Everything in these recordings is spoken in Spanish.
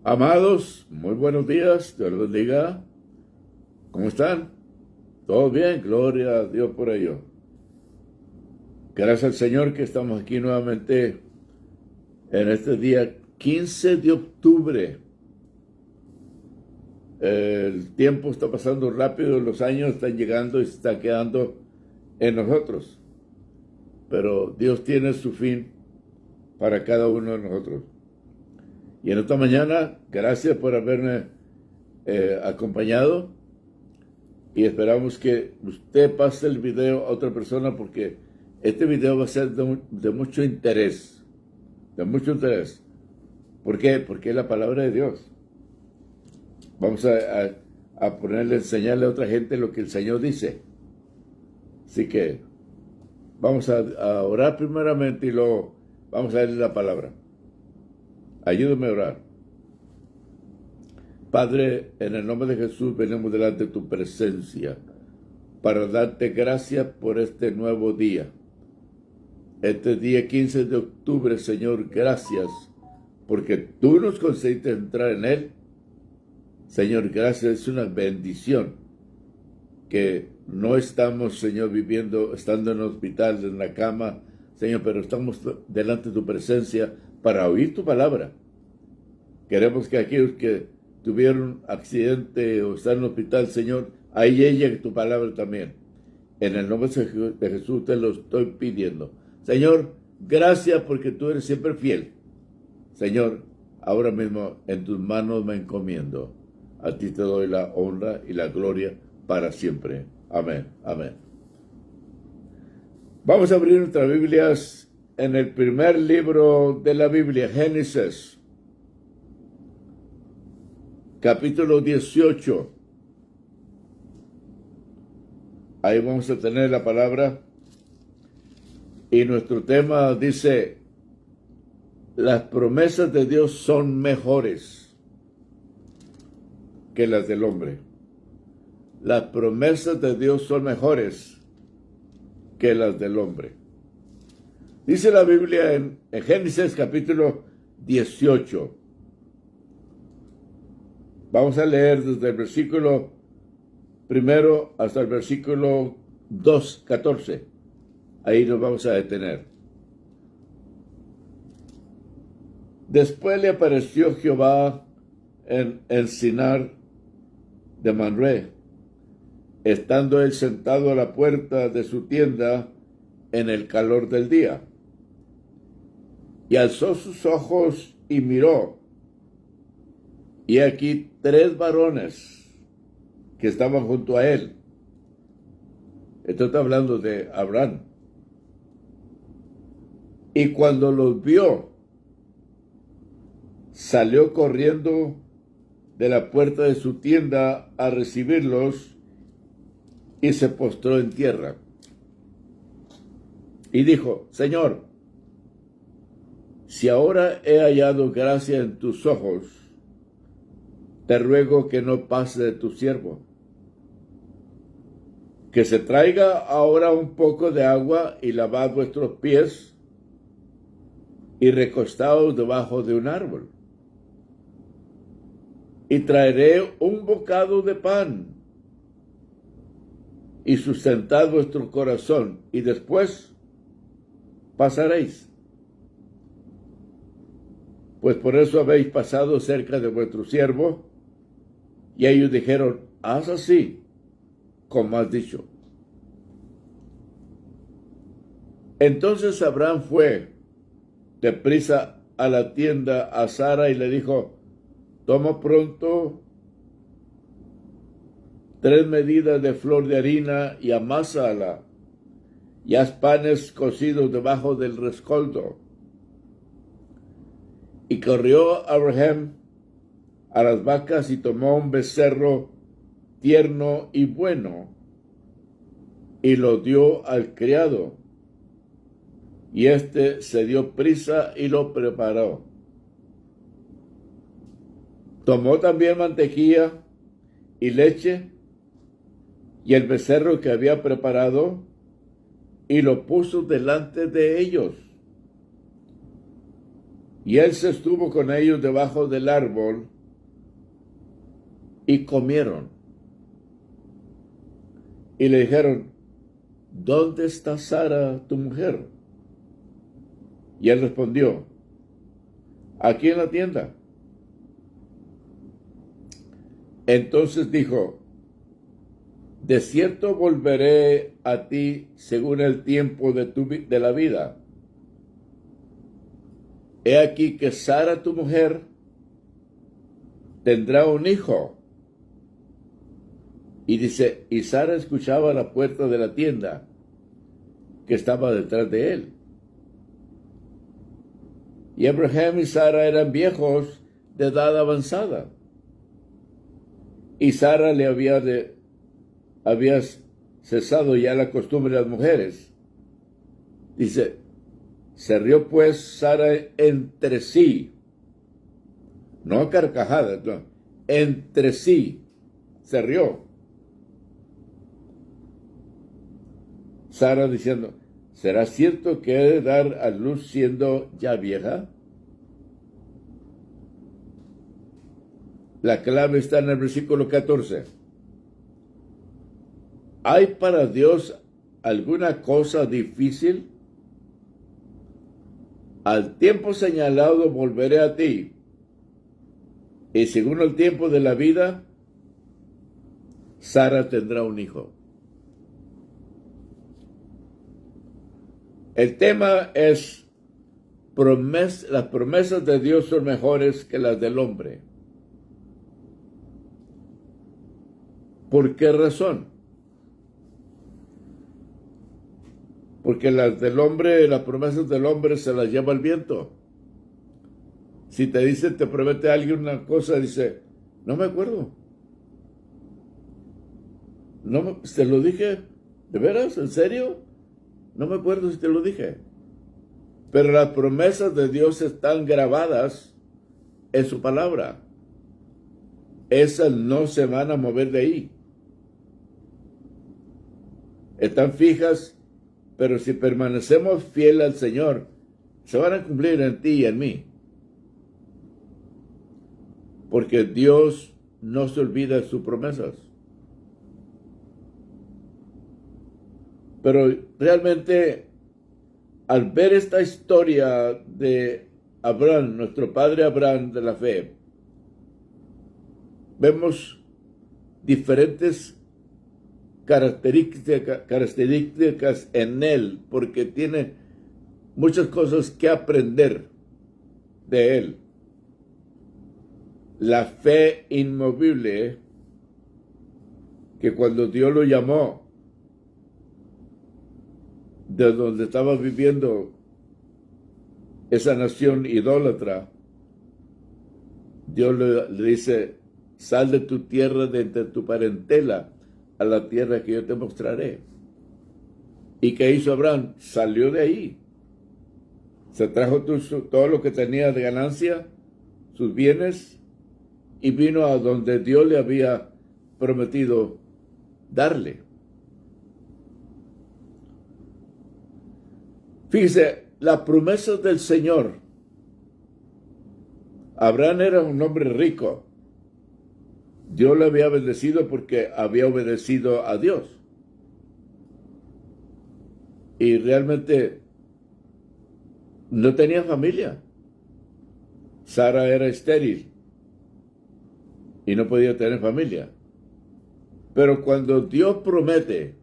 Amados, muy buenos días, Dios los bendiga. ¿Cómo están? ¿Todo bien? Gloria a Dios por ello. Gracias al Señor que estamos aquí nuevamente en este día 15 de octubre. El tiempo está pasando rápido, los años están llegando y se están quedando en nosotros. Pero Dios tiene su fin para cada uno de nosotros. Y en esta mañana, gracias por haberme acompañado. Y esperamos que usted pase el video a otra persona porque este video va a ser de mucho interés. De mucho interés. ¿Por qué? Porque es la palabra de Dios. Vamos a ponerle, enseñarle a otra gente lo que el Señor dice. Así que vamos a orar primeramente y luego vamos a leer la palabra. Ayúdame a orar. Padre, en el nombre de Jesús venimos delante de tu presencia para darte gracias por este nuevo día. Este día 15 de octubre, Señor, gracias porque tú nos concediste entrar en él. Señor, gracias, es una bendición que no estamos, Señor, viviendo, estando en el hospital, en la cama, Señor, pero estamos delante de tu presencia para oír tu palabra. Queremos que aquellos que tuvieron un accidente o están en el hospital, Señor, ahí llegue tu palabra también. En el nombre de Jesús te lo estoy pidiendo. Señor, gracias porque tú eres siempre fiel. Señor, ahora mismo en tus manos me encomiendo. A ti te doy la honra y la gloria para siempre. Amén, amén. Vamos a abrir nuestras Biblias en el primer libro de la Biblia, Génesis, capítulo 18. Ahí vamos a tener la palabra. Y nuestro tema dice, las promesas de Dios son mejores que las del hombre. Las promesas de Dios son mejores que las del hombre. Dice la Biblia en Génesis capítulo 18. Vamos a leer desde el versículo primero hasta el versículo 14. Ahí nos vamos a detener. Después le apareció Jehová en el Sinar de Manré, estando él sentado a la puerta de su tienda en el calor del día. Y alzó sus ojos y miró, y aquí 3 varones que estaban junto a él. Esto está hablando de Abraham. Y cuando los vio, salió corriendo de la puerta de su tienda a recibirlos y se postró en tierra. Y dijo, Señor, si ahora he hallado gracia en tus ojos, te ruego que no pase de tu siervo, que se traiga ahora un poco de agua y lavad vuestros pies y recostaos debajo de un árbol. Y traeré un bocado de pan y sustentad vuestro corazón, y después pasaréis. Pues por eso habéis pasado cerca de vuestro siervo. Y ellos dijeron, haz así, como has dicho. Entonces Abraham fue deprisa a la tienda a Sara y le dijo, toma pronto 3 medidas de flor de harina y amásala, y haz panes cocidos debajo del rescoldo. Y corrió Abraham a las vacas y tomó un becerro tierno y bueno, y lo dio al criado. Y éste se dio prisa y lo preparó. Tomó también mantequilla y leche y el becerro que había preparado y lo puso delante de ellos. Y él se estuvo con ellos debajo del árbol y comieron. Y le dijeron, ¿dónde está Sara, tu mujer? Y él respondió, aquí en la tienda. Entonces dijo, de cierto volveré a ti según el tiempo de la vida. He aquí que Sara, tu mujer, tendrá un hijo. Y dice, y Sara escuchaba a la puerta de la tienda que estaba detrás de él. Y Abraham y Sara eran viejos de edad avanzada. Y Sara le había cesado ya la costumbre de las mujeres. Dice, se rió pues Sara entre sí, no a carcajadas, no, entre sí se rió. Sara diciendo, ¿será cierto que he de dar a luz siendo ya vieja? La clave está en el versículo 14. ¿Hay para Dios alguna cosa difícil? Al tiempo señalado volveré a ti, y según el tiempo de la vida, Sara tendrá un hijo. El tema es, las promesas de Dios son mejores que las del hombre. ¿Por qué razón? Porque las promesas del hombre se las lleva el viento. Si te dice, te promete alguien una cosa, dice, no me acuerdo. ¿Te lo dije? ¿De veras? ¿En serio? No me acuerdo si te lo dije. Pero las promesas de Dios están grabadas en su palabra. Esas no se van a mover de ahí. Están fijas, pero si permanecemos fieles al Señor, se van a cumplir en ti y en mí. Porque Dios no se olvida de sus promesas. Pero realmente, al ver esta historia de Abraham, nuestro padre Abraham de la fe, vemos diferentes características en él, porque tiene muchas cosas que aprender de él. La fe inmovible, que cuando Dios lo llamó de donde estaba viviendo esa nación idólatra, Dios le dice, sal de tu tierra, de entre tu parentela, a la tierra que yo te mostraré. ¿Y qué hizo Abraham? Salió de ahí. Se trajo todo lo que tenía de ganancia, sus bienes, y vino a donde Dios le había prometido darle. Fíjese, las promesas del Señor. Abraham era un hombre rico. Dios le había bendecido porque había obedecido a Dios. Y realmente no tenía familia. Sara era estéril y no podía tener familia. Pero cuando Dios promete,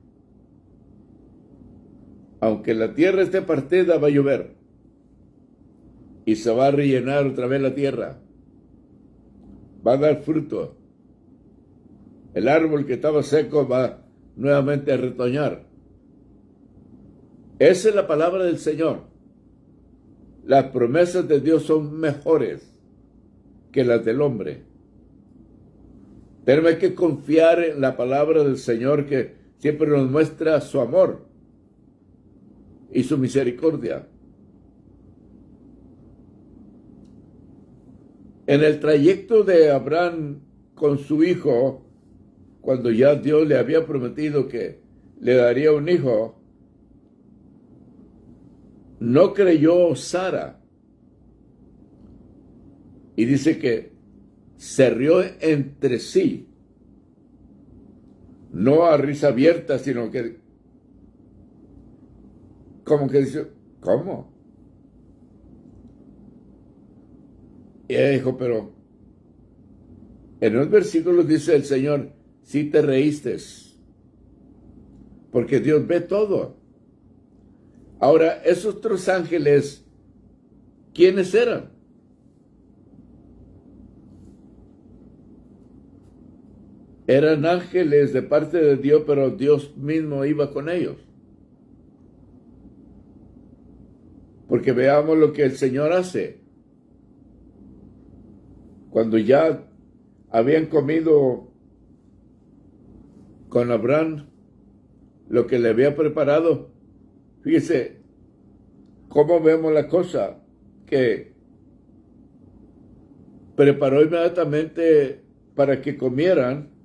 aunque la tierra esté partida, va a llover. Y se va a rellenar otra vez la tierra. Va a dar fruto. El árbol que estaba seco va nuevamente a retoñar. Esa es la palabra del Señor. Las promesas de Dios son mejores que las del hombre. Tenemos que confiar en la palabra del Señor, que siempre nos muestra su amor y su misericordia. En el trayecto de Abraham con su hijo, cuando ya Dios le había prometido que le daría un hijo, no creyó Sara. Y dice que se rió entre sí, no a risa abierta, sino que como que dice, ¿cómo? Y ella dijo, pero en los versículos dice el Señor, sí te reíste, porque Dios ve todo. Ahora, esos otros ángeles, ¿quiénes eran? Eran ángeles de parte de Dios, pero Dios mismo iba con ellos. Porque veamos lo que el Señor hace. Cuando ya habían comido con Abraham lo que le había preparado, fíjese cómo vemos la cosa, que preparó inmediatamente para que comieran.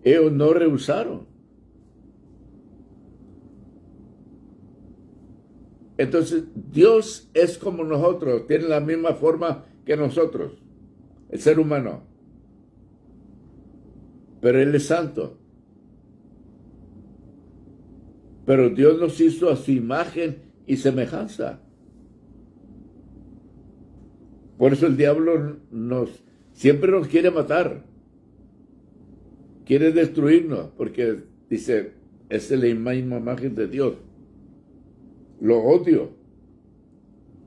Ellos no rehusaron. Entonces, Dios es como nosotros, tiene la misma forma que nosotros, el ser humano. Pero Él es santo. Pero Dios nos hizo a su imagen y semejanza. Por eso el diablo siempre nos quiere matar. Quiere destruirnos, porque dice, esa es la misma imagen de Dios. Lo odio,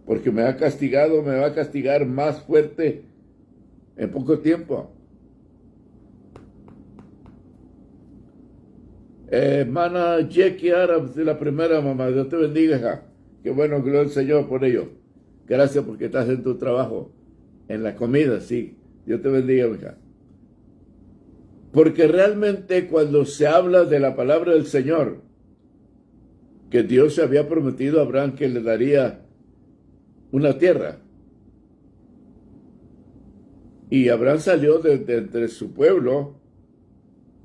porque me ha castigado, me va a castigar más fuerte en poco tiempo. Hermana Jackie Arab, de la primera, mamá, Dios te bendiga, hija. Qué bueno, gloria al Señor por ello. Gracias porque estás en tu trabajo, en la comida, sí. Dios te bendiga, hija. Porque realmente cuando se habla de la palabra del Señor, que Dios se había prometido a Abraham que le daría una tierra. Y Abraham salió de entre su pueblo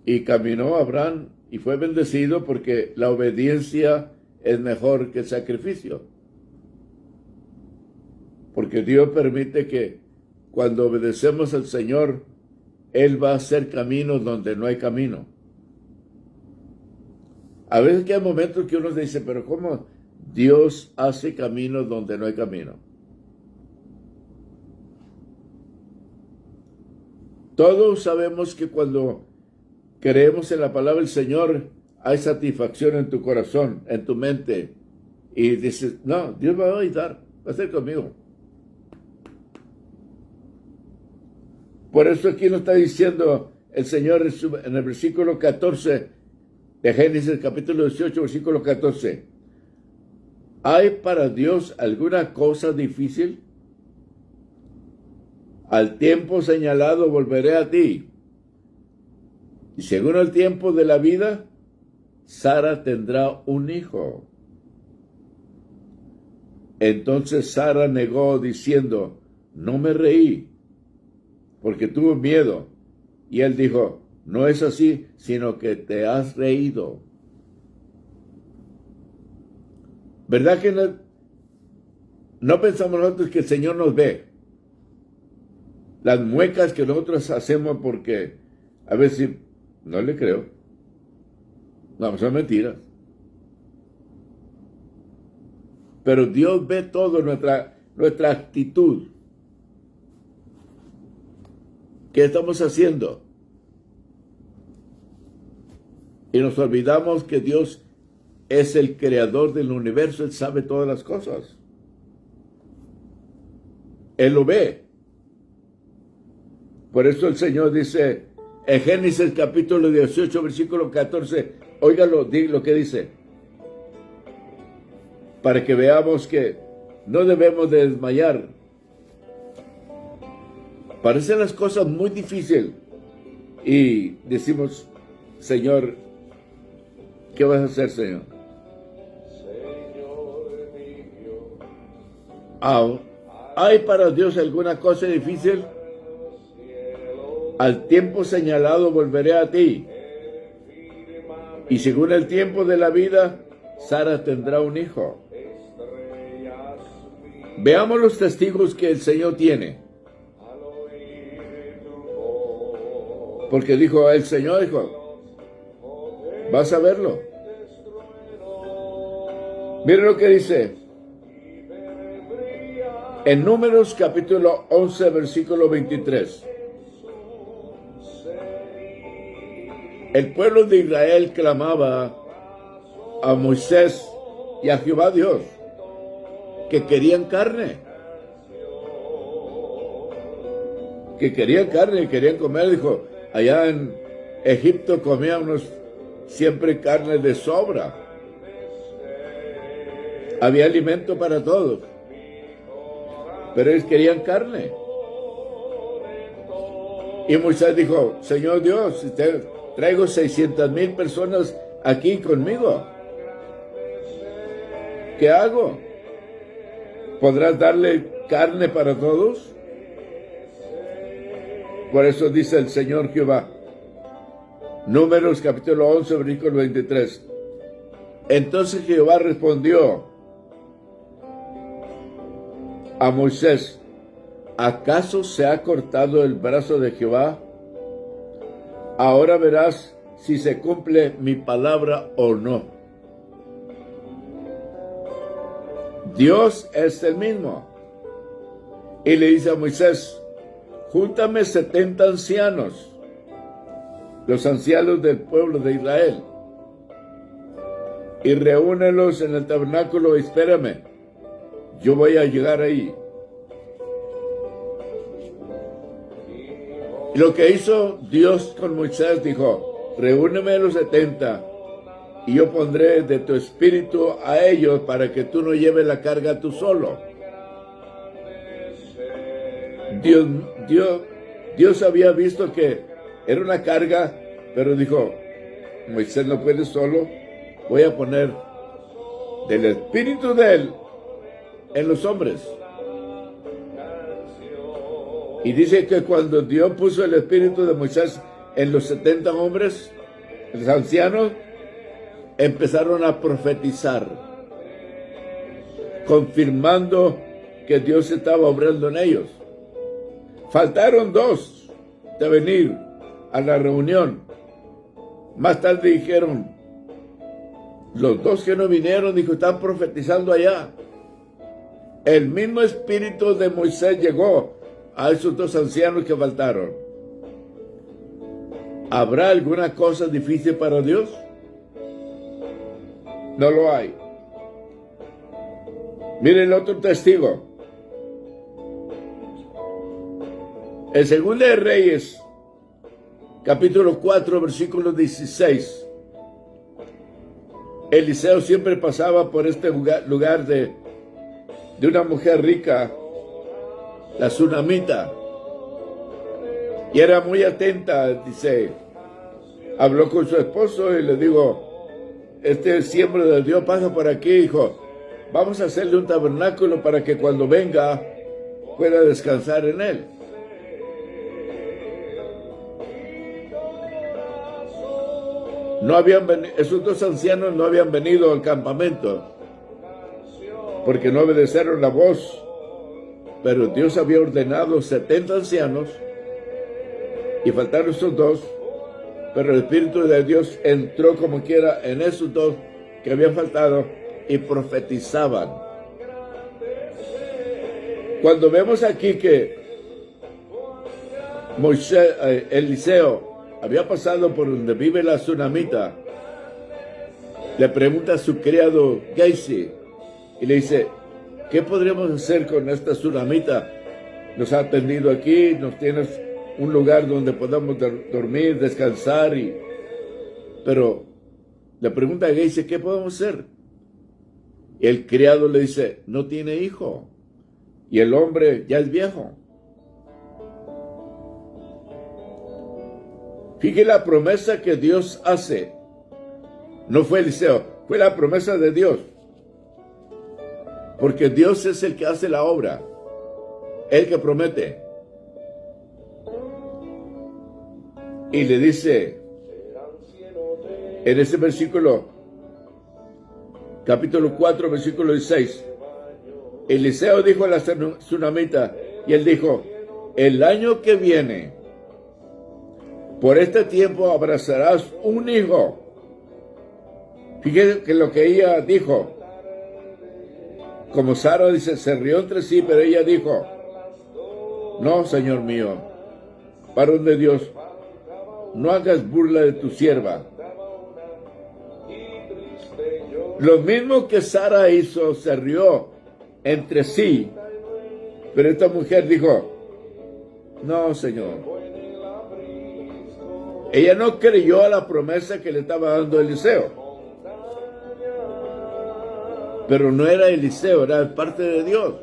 y caminó a Abraham y fue bendecido porque la obediencia es mejor que el sacrificio. Porque Dios permite que cuando obedecemos al Señor, Él va a hacer caminos donde no hay camino. A veces que hay momentos que uno dice, pero ¿cómo Dios hace caminos donde no hay camino? Todos sabemos que cuando creemos en la palabra del Señor, hay satisfacción en tu corazón, en tu mente. Y dices, no, Dios me va a ayudar, va a ser conmigo. Por eso aquí nos está diciendo el Señor en el versículo 14 de Génesis capítulo 18, versículo 14. ¿Hay para Dios alguna cosa difícil? Al tiempo señalado volveré a ti. Y según el tiempo de la vida, Sara tendrá un hijo. Entonces Sara negó diciendo, no me reí, porque tuve miedo. Y él dijo, no es así, sino que te has reído. ¿Verdad que no pensamos nosotros que el Señor nos ve? Las muecas que nosotros hacemos porque a veces no le creo. No, son mentiras. Pero Dios ve todo nuestra actitud. ¿Qué estamos haciendo? Y nos olvidamos que Dios es el creador del universo, Él sabe todas las cosas. Él lo ve. Por eso el Señor dice en Génesis capítulo 18, versículo 14, óigalo, lo que dice, para que veamos que no debemos de desmayar. Parecen las cosas muy difíciles y decimos, Señor, ¿qué vas a hacer, Señor? ¿Hay para Dios alguna cosa difícil? Al tiempo señalado volveré a ti. Y según el tiempo de la vida, Sara tendrá un hijo. Veamos los testigos que el Señor tiene. Porque dijo el Señor, dijo, vas a verlo. Miren lo que dice. En Números capítulo 11, versículo 23. El pueblo de Israel clamaba a Moisés y a Jehová Dios, que querían carne. Que querían carne, querían comer. Dijo, allá en Egipto comíamos siempre carne de sobra. Había alimento para todos. Pero ellos querían carne. Y Moisés dijo, Señor Dios, traigo 600,000 personas aquí conmigo. ¿Qué hago? ¿Podrás darle carne para todos? Por eso dice el Señor Jehová. Números capítulo 11, versículo 23. Entonces Jehová respondió a Moisés, ¿acaso se ha cortado el brazo de Jehová? Ahora verás si se cumple mi palabra o no. Dios es el mismo. Y le dice a Moisés, júntame 70 ancianos, los ancianos del pueblo de Israel, y reúnelos en el tabernáculo, espérame, yo voy a llegar ahí. Y lo que hizo Dios con Moisés, dijo, reúneme los 70, y yo pondré de tu espíritu a ellos para que tú no lleves la carga tú solo. Dios había visto que era una carga, pero dijo, Moisés no puede solo, voy a poner del espíritu de él en los hombres. Y dice que cuando Dios puso el espíritu de Moisés en los 70 hombres, los ancianos, empezaron a profetizar, confirmando que Dios estaba obrando en ellos. Faltaron 2 de venir a la reunión. Más tarde dijeron, los 2 que no vinieron, dijo, están profetizando allá. El mismo espíritu de Moisés llegó a esos 2 ancianos que faltaron. ¿Habrá alguna cosa difícil para Dios? No lo hay. Miren el otro testigo. En Segunda de Reyes, capítulo 4, versículo 16. Eliseo siempre pasaba por este lugar de una mujer rica, la Sunamita, y era muy atenta. Dice, habló con su esposo y le dijo, este siembra de Dios pasa por aquí, hijo, vamos a hacerle un tabernáculo para que cuando venga pueda descansar en él. No habían esos 2 ancianos no habían venido al campamento porque no obedecieron la voz, pero Dios había ordenado 70 ancianos y faltaron esos 2, pero el Espíritu de Dios entró como quiera en esos 2 que habían faltado y profetizaban. Cuando vemos aquí que Eliseo había pasado por donde vive la Sunamita, le pregunta a su criado Gehazi y le dice, ¿qué podríamos hacer con esta Sunamita? Nos ha atendido aquí, nos tienes un lugar donde podamos dormir, descansar, pero le pregunta a Gehazi, ¿qué podemos hacer? Y el criado le dice, no tiene hijo, y el hombre ya es viejo. Fíjate la promesa que Dios hace. No fue Eliseo, fue la promesa de Dios. Porque Dios es el que hace la obra, el que promete. Y le dice en ese versículo, capítulo 4, versículo 16, Eliseo dijo a la tsunamita, y él dijo, el año que viene, por este tiempo abrazarás un hijo. Fíjate que lo que ella dijo, como Sara dice, se rió entre sí, pero ella dijo, no, Señor mío, varón de Dios, no hagas burla de tu sierva. Lo mismo que Sara hizo, se rió entre sí, pero esta mujer dijo, no, Señor. Ella no creyó a la promesa que le estaba dando Eliseo. Pero no era Eliseo, era parte de Dios.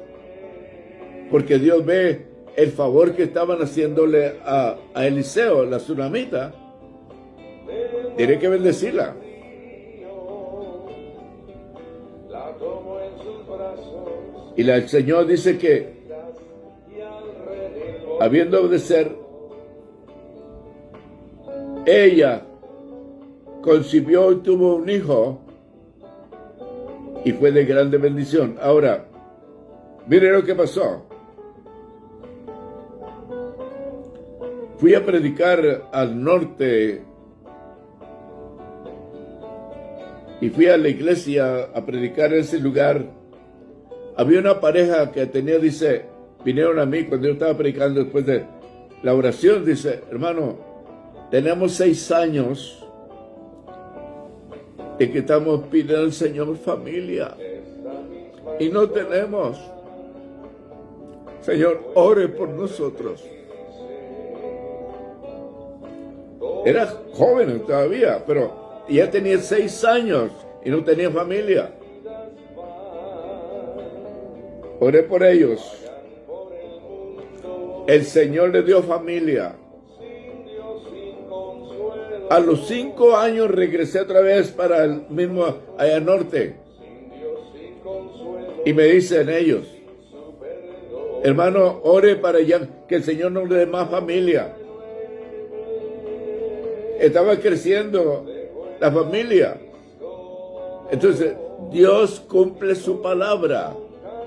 Porque Dios ve el favor que estaban haciéndole a Eliseo, la tsunamita. Tiene que bendecirla. Y el Señor dice que, habiendo obedecer, ella concibió y tuvo un hijo y fue de grande bendición. Ahora, mire lo que pasó. Fui a predicar al norte y fui a la iglesia a predicar en ese lugar. Había una pareja que tenía, dice, vinieron a mí cuando yo estaba predicando después de la oración, dice, hermano, tenemos 6 años de que estamos pidiendo al Señor familia y no tenemos. Señor, ore por nosotros. Era joven todavía, pero ya tenía 6 años y no tenía familia. Oré por ellos. El Señor le dio familia. A los 5 años regresé otra vez para el mismo allá norte. Y me dicen ellos, hermano, ore para allá, que el Señor nos dé más familia. Estaba creciendo la familia. Entonces, Dios cumple su palabra.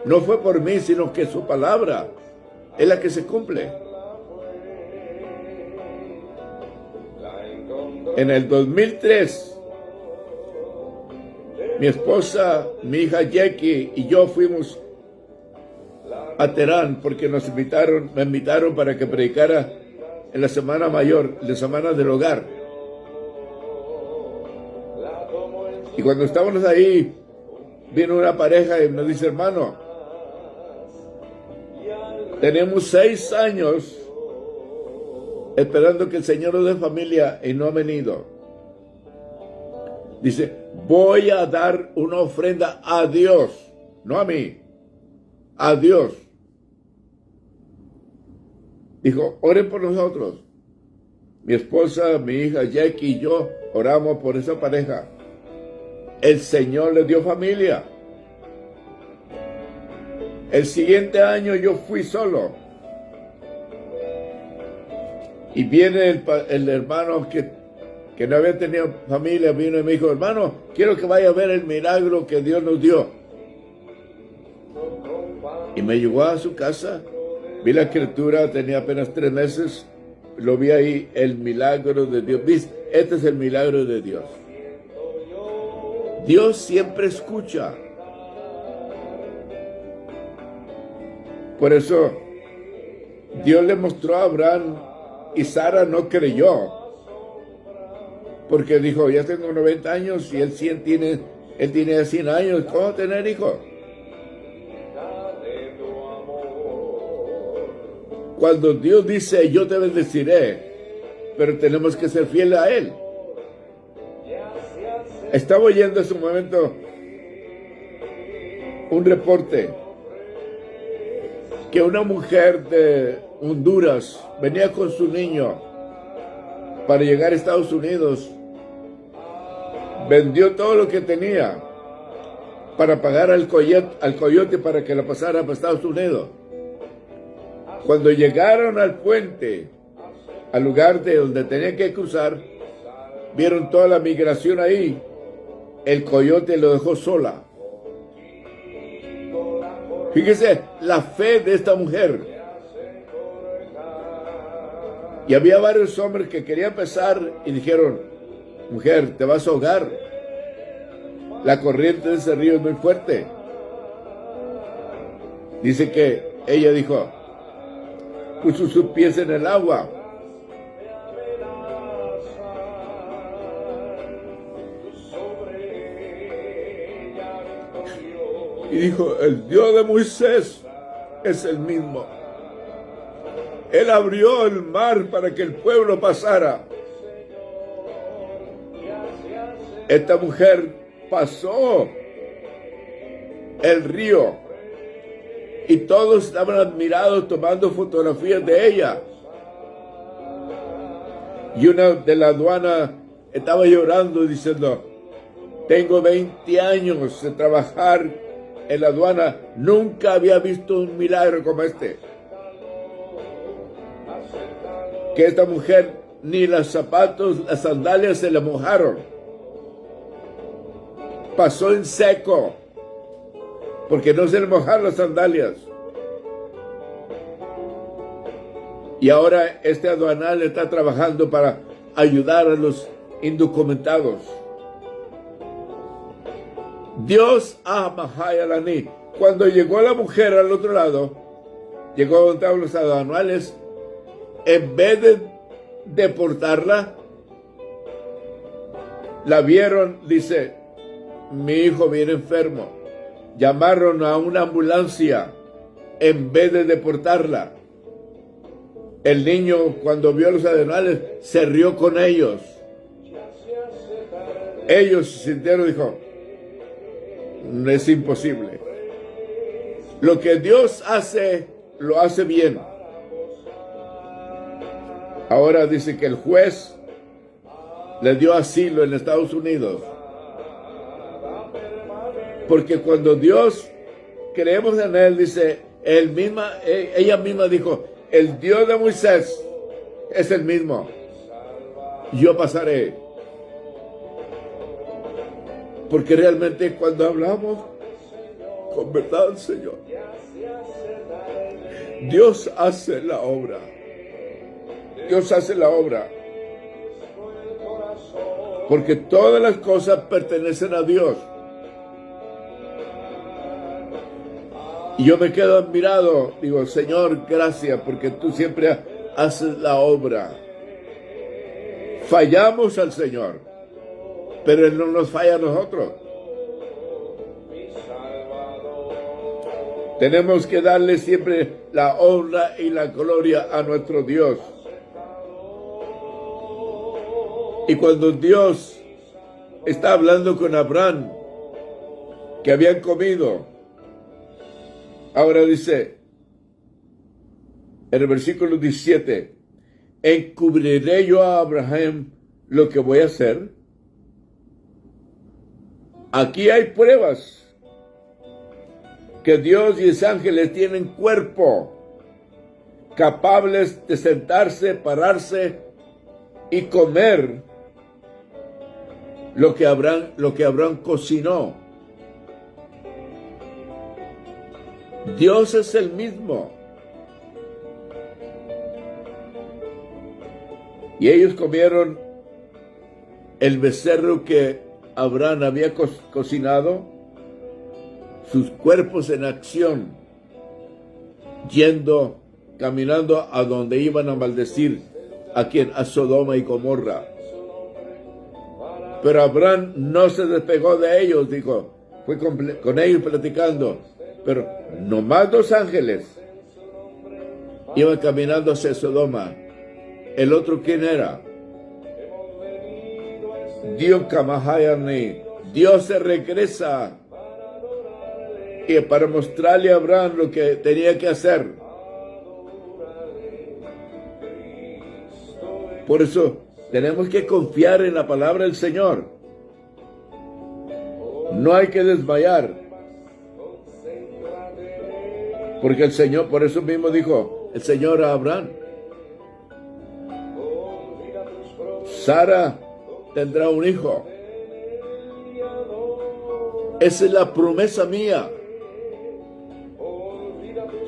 No fue por mí, sino que su palabra es la que se cumple. En el 2003, mi esposa, mi hija Jackie y yo fuimos a Teherán porque me invitaron para que predicara en la Semana Mayor, la Semana del Hogar. Y cuando estábamos ahí, vino una pareja y nos dice, hermano, tenemos 6 años esperando que el Señor nos dé familia y no ha venido. Dice, voy a dar una ofrenda a Dios, no a mí, a Dios. Dijo, oren por nosotros. Mi esposa, mi hija Jackie y yo oramos por esa pareja. El Señor le dio familia. El siguiente año yo fui solo. Y viene el hermano que no había tenido familia, vino y me dijo, hermano, quiero que vaya a ver el milagro que Dios nos dio. Y me llevó a su casa, vi la criatura, tenía apenas 3 meses, lo vi ahí, el milagro de Dios. Este es el milagro de Dios. Dios siempre escucha. Por eso, Dios le mostró a Abraham y Sara no creyó. Porque dijo, ya tengo 90 años y él tiene 100 años. ¿Cómo tener hijos? Cuando Dios dice, yo te bendeciré, pero tenemos que ser fieles a Él. Estaba oyendo en su momento un reporte que una mujer de Honduras venía con su niño para llegar a Estados Unidos. Vendió todo lo que tenía para pagar al coyote para que la pasara para Estados Unidos. Cuando llegaron al puente, al lugar de donde tenían que cruzar, vieron toda la migración ahí. El coyote lo dejó sola. Fíjese la fe de esta mujer. Y había varios hombres que querían pesar y dijeron: mujer, te vas a ahogar. La corriente de ese río es muy fuerte. Dice que ella dijo: puso sus pies en el agua. Y dijo: el Dios de Moisés es el mismo. Él abrió el mar para que el pueblo pasara. Esta mujer pasó el río y todos estaban admirados tomando fotografías de ella. Y una de la aduana estaba llorando diciendo: tengo 20 años de trabajar en la aduana, nunca había visto un milagro como este. Que esta mujer ni los zapatos, las sandalias se le mojaron. Pasó en seco, porque no se le mojaron las sandalias. Y ahora este aduanal está trabajando para ayudar a los indocumentados. Dios Mahayalani. Cuando llegó la mujer al otro lado, llegó donde estaban los aduanales, en vez de deportarla, la vieron, dice: mi hijo viene enfermo. Llamaron a una ambulancia en vez de deportarla. El niño, cuando vio a los aduanales, se rió con ellos. Ellos se sintieron, dijo: no es imposible. Lo que Dios hace, lo hace bien. Ahora dice que el juez le dio asilo en Estados Unidos. Porque cuando Dios creemos en Él, dice, ella misma dijo: el Dios de Moisés es el mismo. Yo pasaré. Porque realmente cuando hablamos con verdad, Señor, Dios hace la obra. Dios hace la obra. Porque todas las cosas pertenecen a Dios. Y yo me quedo admirado. Digo: Señor, gracias, porque tú siempre haces la obra. Fallamos al Señor, pero Él no nos falla a nosotros. Tenemos que darle siempre la honra y la gloria a nuestro Dios. Y cuando Dios está hablando con Abraham, que habían comido, ahora dice en el versículo 17: ¿encubriré yo a Abraham lo que voy a hacer? Aquí hay pruebas que Dios y los ángeles tienen cuerpo, capaces de sentarse, pararse y comer lo que Abraham cocinó. Dios es el mismo. Y ellos comieron el becerro que Abraham había cocinado, sus cuerpos en acción, caminando a donde iban a maldecir a Sodoma y Gomorra. Pero Abraham no se despegó de ellos, dijo, fue con ellos platicando, pero nomás 2 ángeles iban caminando hacia Sodoma. ¿El otro quién era? Dios Kamahayani. Dios se regresa y para mostrarle a Abraham lo que tenía que hacer. Por eso tenemos que confiar en la palabra del Señor. No hay que desmayar. Porque el Señor, por eso mismo dijo el Señor a Abraham: Sara tendrá un hijo. Esa es la promesa mía.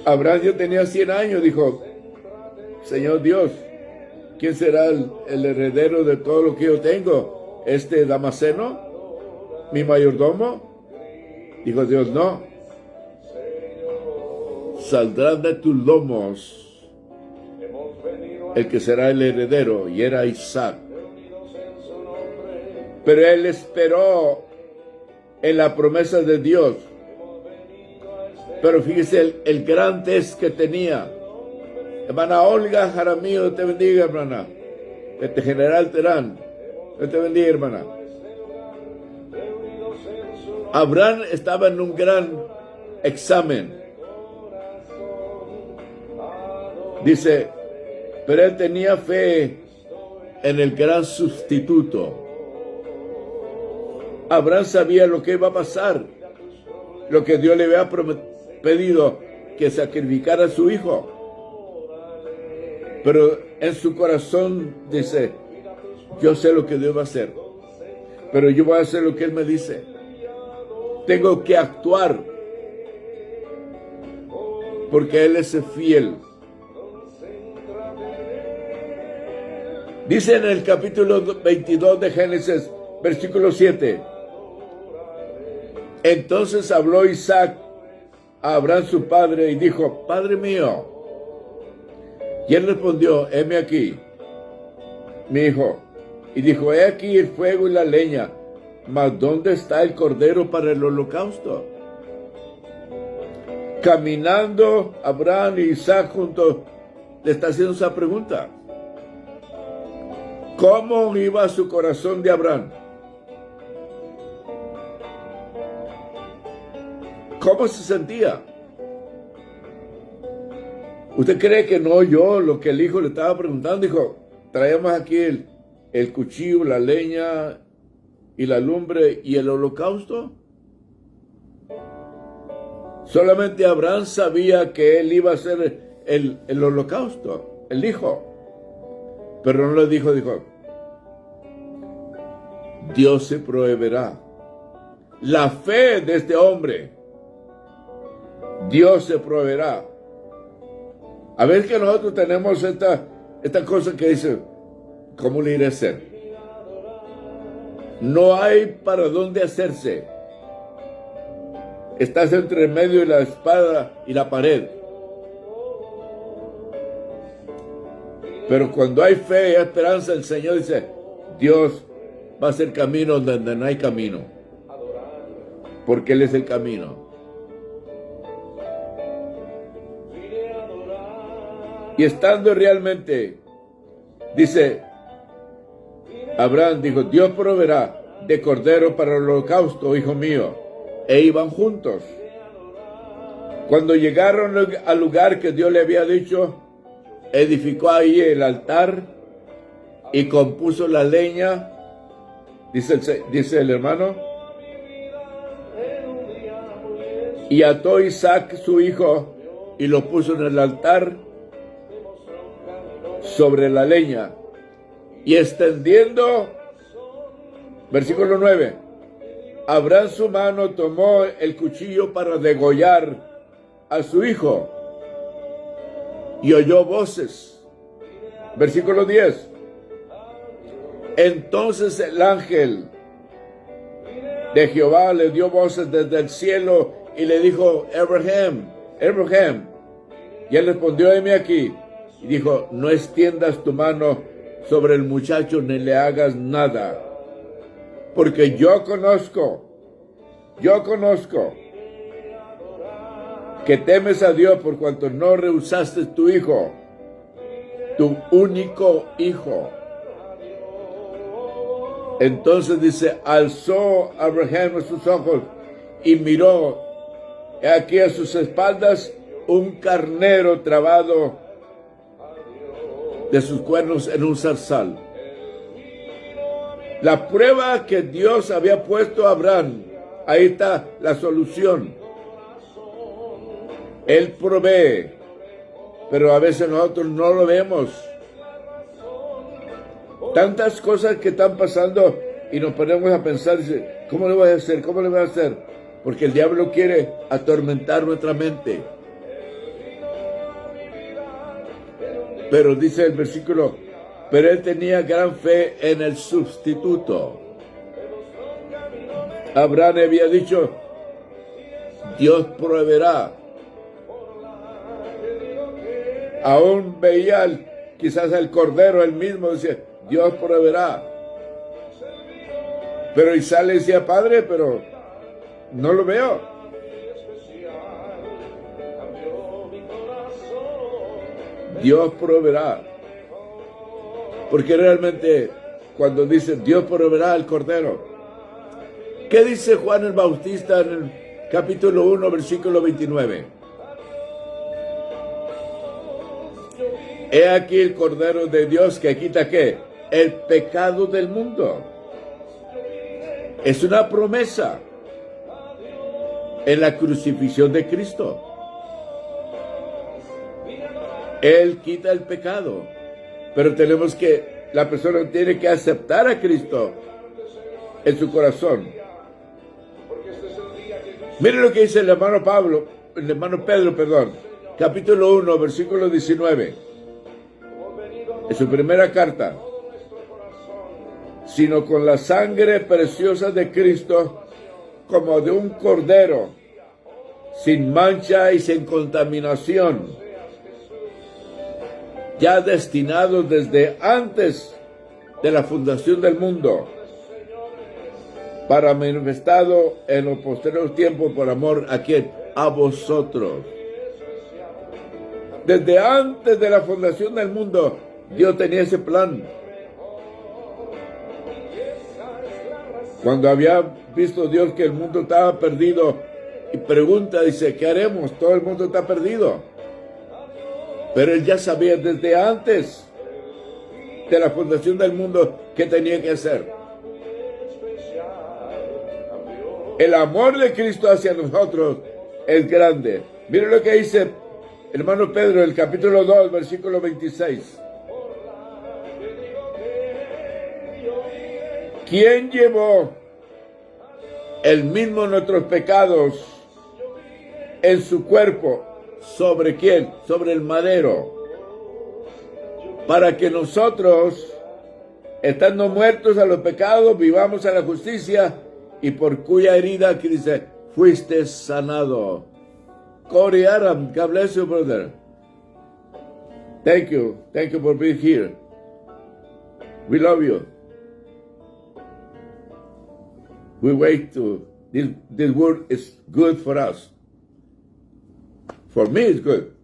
Abraham ya tenía 100 años, dijo, Señor Dios, ¿quién será el heredero de todo lo que yo tengo? ¿Este Damaseno? ¿Mi mayordomo? Dijo Dios, no. Saldrán de tus lomos el que será el heredero, y era Isaac. Pero él esperó en la promesa de Dios. Pero fíjese el gran test que tenía. Hermana Olga Jaramillo, te bendiga, hermana. General Terán, te bendiga, hermana. Abraham estaba en un gran examen. Dice, pero él tenía fe en el gran sustituto. Abraham sabía lo que iba a pasar, lo que Dios le había pedido, que sacrificara a su hijo. Pero en su corazón dice, yo sé lo que Dios va a hacer, pero yo voy a hacer lo que Él me dice. Tengo que actuar, porque Él es fiel. Dice en el capítulo 22 de Génesis, versículo 7. Entonces habló Isaac a Abraham su padre y dijo, Padre mío. Y él respondió, heme aquí, mi hijo. Y dijo, he aquí el fuego y la leña, mas ¿dónde está el cordero para el holocausto? Caminando Abraham y Isaac juntos, le está haciendo esa pregunta. ¿Cómo iba su corazón de Abraham? ¿Cómo se sentía? ¿Usted cree que no oyó lo que el hijo le estaba preguntando? Dijo, traemos aquí el cuchillo, la leña y la lumbre y el holocausto. Solamente Abraham sabía que él iba a hacer el holocausto, el hijo. Pero no le dijo, Dios se proveerá. La fe de este hombre, Dios se proveerá. A ver que nosotros tenemos esta cosa que dice, ¿cómo le iré a hacer? No hay para dónde hacerse. Estás entre medio de la espada y la pared. Pero cuando hay fe y esperanza, el Señor dice, Dios va a hacer camino donde no hay camino. Porque Él es el camino. Y estando realmente, dice, Abraham dijo, Dios proveerá de cordero para el holocausto, hijo mío. E iban juntos. Cuando llegaron al lugar que Dios le había dicho, edificó ahí el altar y compuso la leña, dice el hermano, y ató Isaac su hijo y lo puso en el altar sobre la leña, y extendiendo, versículo 9, Abraham su mano tomó el cuchillo para degollar a su hijo, y oyó voces. Versículo 10. Entonces el ángel de Jehová le dio voces desde el cielo y le dijo, Abraham, Abraham. Y él respondió, heme aquí. Y dijo, no extiendas tu mano sobre el muchacho ni le hagas nada, porque yo conozco que temes a Dios por cuanto no rehusaste tu hijo, tu único hijo. Entonces dice, alzó Abraham sus ojos y miró, he aquí a sus espaldas un carnero trabado de sus cuernos en un zarzal. La prueba que Dios había puesto a Abraham, ahí está la solución. Él provee, pero a veces nosotros no lo vemos. Tantas cosas que están pasando y nos ponemos a pensar, ¿cómo le voy a hacer? ¿Cómo le voy a hacer? Porque el diablo quiere atormentar nuestra mente. Pero dice el versículo, pero él tenía gran fe en el sustituto. Abraham había dicho, Dios proveerá. Aún veía quizás el cordero, él mismo decía, Dios proveerá. Pero Isaac le decía, Padre, pero no lo veo. Dios proveerá. Porque realmente cuando dice Dios proveerá el cordero, ¿qué dice Juan el Bautista en el capítulo 1, versículo 29? He aquí el cordero de Dios que quita ¿qué? El pecado del mundo. Es una promesa en la crucifixión de Cristo. Él quita el pecado, pero la persona tiene que aceptar a Cristo en su corazón. Miren lo que dice el hermano Pedro, capítulo 1, versículo 19. En su primera carta. Sino con la sangre preciosa de Cristo, como de un cordero, sin mancha y sin contaminación, ya destinado desde antes de la fundación del mundo, para manifestado en los posteriores tiempos por amor a ¿quién? A vosotros. Desde antes de la fundación del mundo, Dios tenía ese plan. Cuando había visto Dios que el mundo estaba perdido, y pregunta, dice, ¿qué haremos? Todo el mundo está perdido. Pero Él ya sabía desde antes de la fundación del mundo qué tenía que hacer. El amor de Cristo hacia nosotros es grande. Miren lo que dice hermano Pedro, el capítulo 2, versículo 26. ¿Quién llevó el mismo nuestros pecados en su cuerpo? ¿Sobre quién? Sobre el madero. Para que nosotros, estando muertos a los pecados, vivamos a la justicia, y por cuya herida, que dice, fuiste sanado. Corey Adam, God bless you, brother. Thank you for being here. We love you. We wait to, this word is good for us. For me, it's good.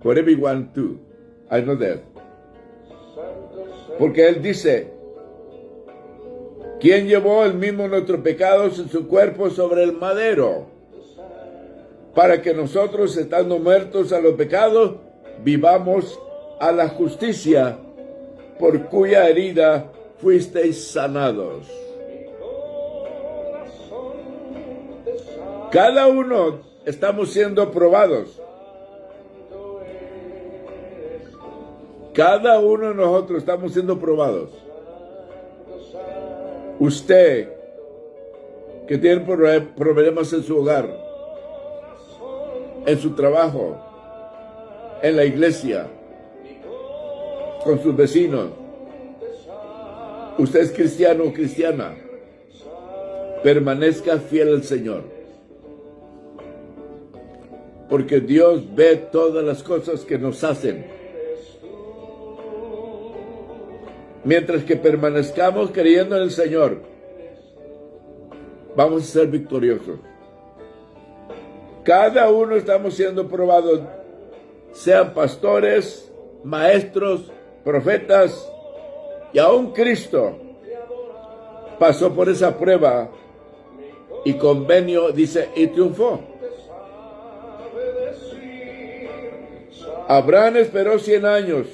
For everyone too. I know that. Porque Él dice, ¿quién llevó el mismo nuestros pecados en su cuerpo sobre el madero? Para que nosotros, estando muertos a los pecados, vivamos a la justicia, por cuya herida fuisteis sanados. Cada uno estamos siendo probados. Cada uno de nosotros estamos siendo probados. Usted que tiene problemas en su hogar, en su trabajo, en la iglesia, con sus vecinos. Usted es cristiano o cristiana. Permanezca fiel al Señor. Porque Dios ve todas las cosas que nos hacen. Mientras que permanezcamos creyendo en el Señor, vamos a ser victoriosos. Cada uno estamos siendo probados, sean pastores, maestros, profetas, y aún Cristo pasó por esa prueba y convenio, dice, y triunfó. Abraham esperó 100 años.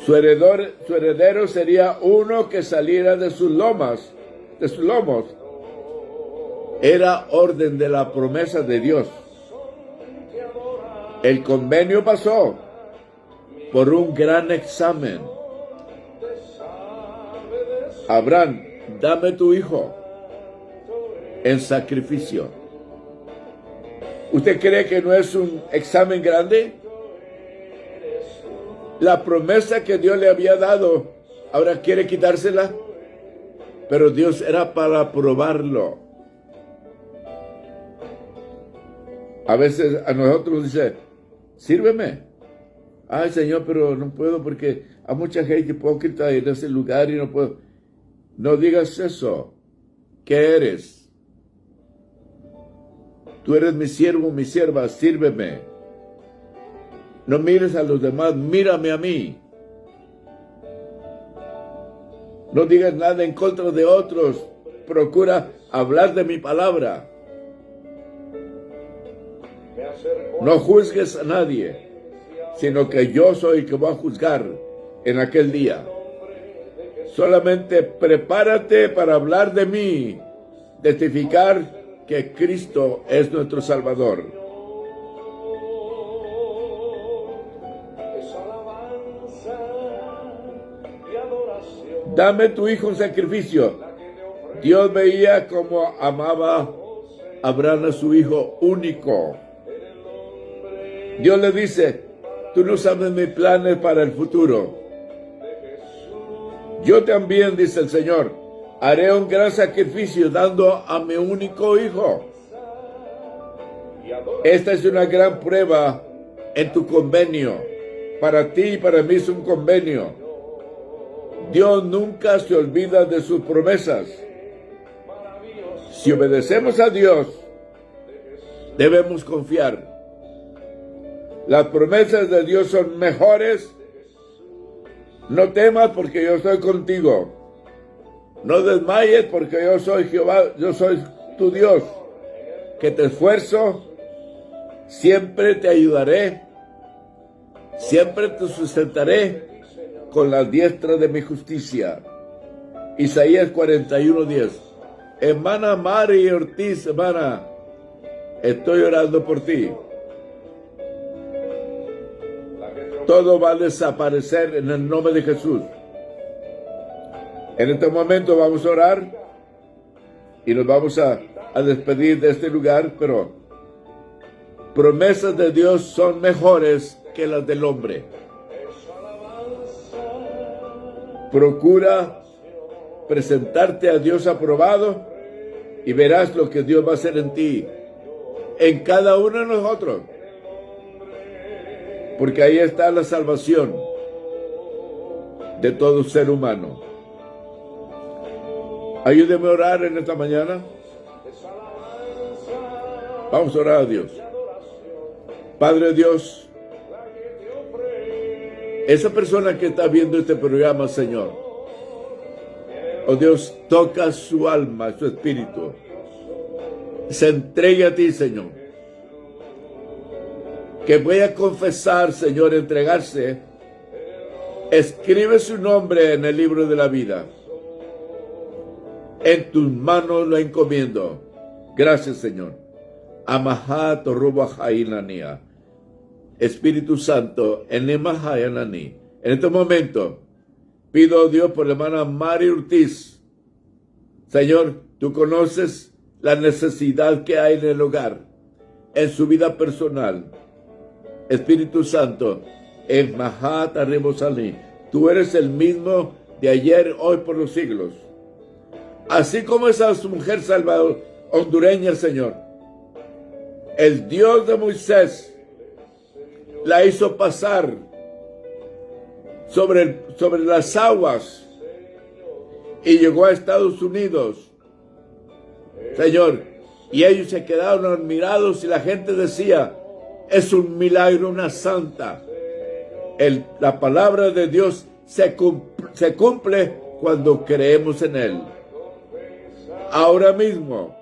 Su heredero sería uno que saliera de sus lomos. Era orden de la promesa de Dios. El convenio pasó por un gran examen. Abraham, dame tu hijo en sacrificio. ¿Usted cree que no es un examen grande? La promesa que Dios le había dado, ahora quiere quitársela. Pero Dios era para probarlo. A veces a nosotros dice, sírveme. Ay, Señor, pero no puedo porque hay mucha gente hipócrita en ese lugar y no puedo. No digas eso. ¿Qué eres? Tú eres mi siervo, mi sierva, sírveme. No mires a los demás, mírame a mí. No digas nada en contra de otros. Procura hablar de mi palabra. No juzgues a nadie, sino que yo soy el que va a juzgar en aquel día. Solamente prepárate para hablar de mí, testificar que Cristo es nuestro Salvador. Dame tu hijo en sacrificio. Dios veía cómo amaba Abraham a su hijo único. Dios le dice, tú no sabes mis planes para el futuro. Yo también, dice el Señor, haré un gran sacrificio dando a mi único hijo. Esta es una gran prueba en tu convenio. Para ti y para mí es un convenio. Dios nunca se olvida de sus promesas. Si obedecemos a Dios, debemos confiar. Las promesas de Dios son mejores. No temas porque yo estoy contigo. No desmayes porque yo soy Jehová, yo soy tu Dios, que te esfuerzo, siempre te ayudaré, siempre te sustentaré con la diestra de mi justicia. Isaías 41:10. Hermana Mari Ortiz, hermana, estoy orando por ti. Todo va a desaparecer en el nombre de Jesús. En este momento vamos a orar y nos vamos a despedir de este lugar, pero promesas de Dios son mejores que las del hombre. Procura presentarte a Dios aprobado y verás lo que Dios va a hacer en ti, en cada uno de nosotros. Porque ahí está la salvación de todo ser humano. Ayúdeme a orar en esta mañana. Vamos a orar a Dios. Padre Dios, esa persona que está viendo este programa, Señor, oh Dios, toca su alma, su espíritu. Se entregue a ti, Señor. Que pueda confesar, Señor, entregarse. Escribe su nombre en el libro de la vida. En tus manos lo encomiendo. Gracias, Señor. Amaha Toruba Hainania. Espíritu Santo, en este momento, pido, Dios, por la hermana Mari Ortiz. Señor, tú conoces la necesidad que hay en el hogar, en su vida personal. Espíritu Santo, en Mahat Arrebosali, tú eres el mismo de ayer, hoy, por los siglos. Así como esa mujer salvador hondureña, Señor, el Dios de Moisés la hizo pasar sobre las aguas y llegó a Estados Unidos, Señor, y ellos se quedaron admirados y la gente decía, es un milagro, una santa. La palabra de Dios se cumple cuando creemos en Él. Ahora mismo,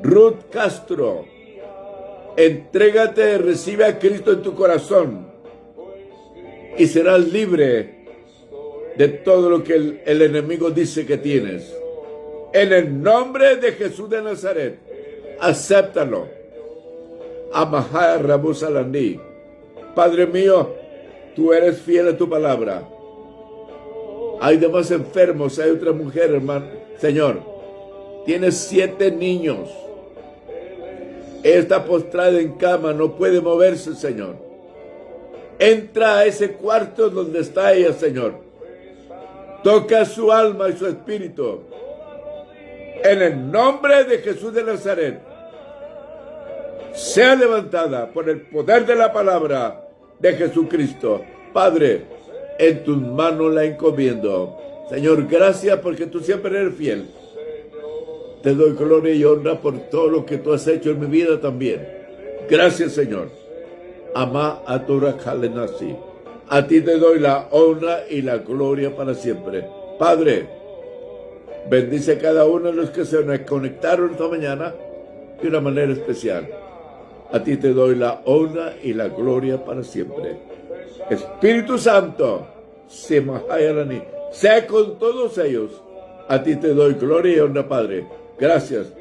Ruth Castro, entrégate, recibe a Cristo en tu corazón y serás libre de todo lo que el enemigo dice que tienes. En el nombre de Jesús de Nazaret, acéptalo. Amahá Rabusalandi. Padre mío, tú eres fiel a tu palabra. Hay demás enfermos, hay otra mujer, hermano. Señor, tienes 7 niños. Está postrada en cama, no puede moverse, Señor. Entra a ese cuarto donde está ella, Señor. Toca su alma y su espíritu. En el nombre de Jesús de Nazaret, sea levantada por el poder de la palabra de Jesucristo. Padre, en tus manos la encomiendo. Señor, gracias porque tú siempre eres fiel. Te doy gloria y honra por todo lo que tú has hecho en mi vida también. Gracias, Señor. Ama a Torah Kalenasi. A ti te doy la honra y la gloria para siempre. Padre, bendice a cada uno de los que se conectaron esta mañana de una manera especial. A ti te doy la honra y la gloria para siempre. Espíritu Santo, sea con todos ellos. A ti te doy gloria y honra, Padre. Gracias.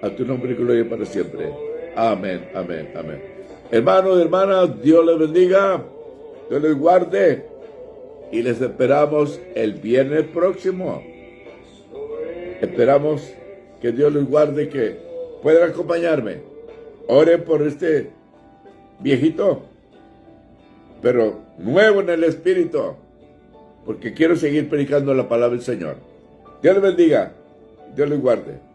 A tu nombre y gloria para siempre. Amén, amén, amén. Hermanos y hermanas, Dios les bendiga. Dios les guarde. Y les esperamos el viernes próximo. Esperamos que Dios les guarde, que puedan acompañarme. Oren por este viejito, pero nuevo en el espíritu, porque quiero seguir predicando la palabra del Señor. Dios les bendiga. Dios les guarde.